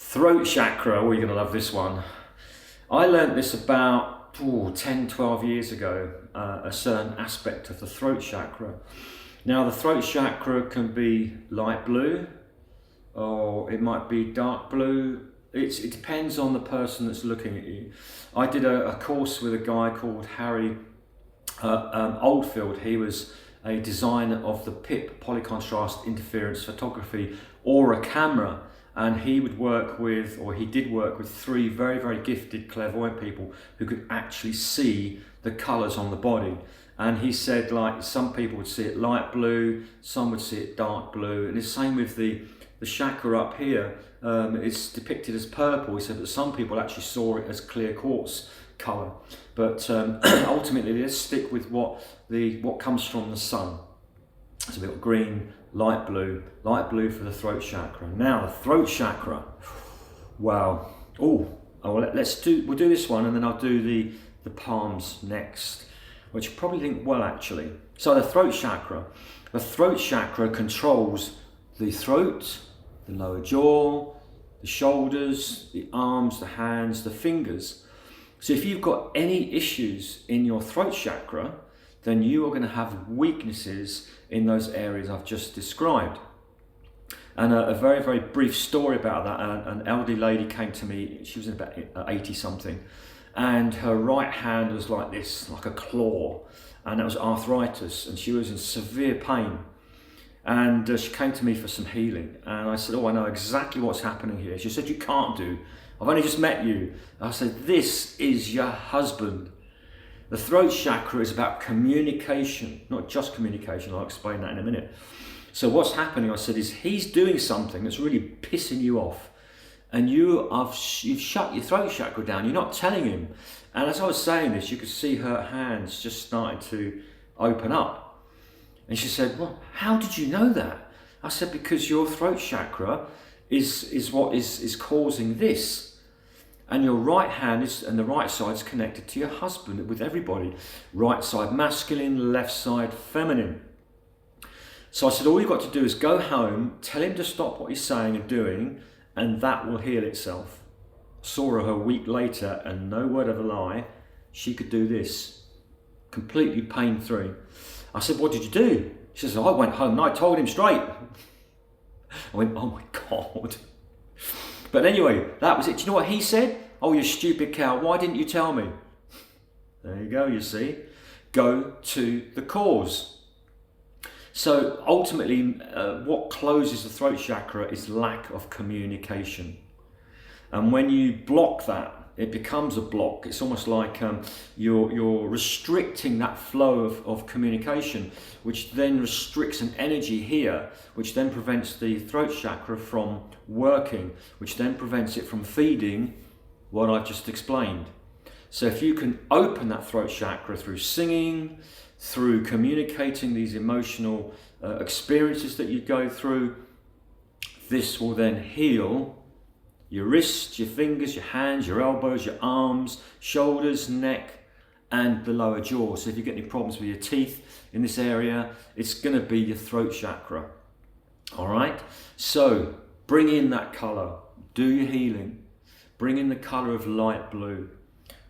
Throat chakra, oh, you're going to love this one. I learnt this about 10, 12 years ago, a certain aspect of the throat chakra. Now, the throat chakra can be light blue, or it might be dark blue. It depends on the person that's looking at you. I did a course with a guy called Harry Oldfield. He was a designer of the PIP, polycontrast interference photography, aura camera. And he would work with, or he did work with, three very, very gifted clairvoyant people who could actually see the colours on the body. And he said, like, some people would see it light blue, some would see it dark blue. And the same with the chakra up here. It's depicted as purple. He said that some people actually saw it as clear quartz colour. But ultimately, let's stick with what comes from the sun. So we've got green, light blue for the throat chakra. Now the throat chakra, wow. We'll do this one, and then I'll do the palms next, which you probably think well actually. So the throat chakra controls the throat, the lower jaw, the shoulders, the arms, the hands, the fingers. So if you've got any issues in your throat chakra, then you are going to have weaknesses in those areas I've just described. And a very, very brief story about that. An elderly lady came to me, she was about 80 something, and her right hand was like this, like a claw, and that was arthritis, and she was in severe pain. And she came to me for some healing, and I said, I know exactly what's happening here. She said, you can't do. I've only just met you. I said, this is your husband. The throat chakra is about communication, not just communication. I'll explain that in a minute. So what's happening, I said, is he's doing something that's really pissing you off, and you've shut your throat chakra down. You're not telling him. And as I was saying this, you could see her hands just starting to open up. And she said, well, how did you know that? I said, because your throat chakra is what is causing this. And your right hand and the right side is connected to your husband, with everybody. Right side masculine, left side feminine. So I said, all you've got to do is go home, tell him to stop what he's saying and doing, and that will heal itself. Saw her a week later, and no word of a lie, she could do this, completely pain-free. I said, what did you do? She says, I went home and I told him straight. I went, oh my God. But anyway, that was it. Do you know what he said? Oh, you stupid cow, why didn't you tell me? There you go, you see. Go to the cause. So ultimately, what closes the throat chakra is lack of communication. And when you block that, it becomes a block. It's almost like you're restricting that flow of communication, which then restricts an energy here, which then prevents the throat chakra from working, which then prevents it from feeding what I've just explained. So if you can open that throat chakra through singing, through communicating these emotional experiences that you go through, this will then heal your wrists, your fingers, your hands, your elbows, your arms, shoulders, neck, and the lower jaw. So if you get any problems with your teeth in this area, it's going to be your throat chakra. All right? So bring in that color. Do your healing. Bring in the color of light blue.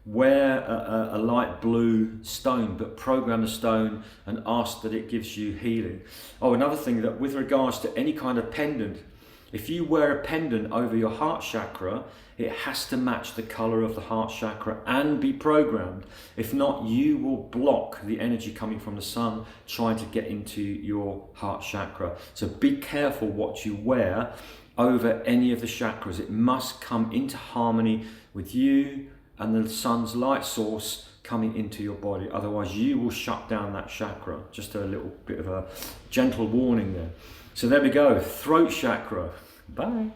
Wear a light blue stone, but program the stone and ask that it gives you healing. Oh, another thing, that with regards to any kind of pendant, if you wear a pendant over your heart chakra, it has to match the color of the heart chakra and be programmed. If not, you will block the energy coming from the sun trying to get into your heart chakra. So be careful what you wear over any of the chakras. It must come into harmony with you and the sun's light source coming into your body. Otherwise, you will shut down that chakra. Just a little bit of a gentle warning there. So there we go, throat chakra. Bye.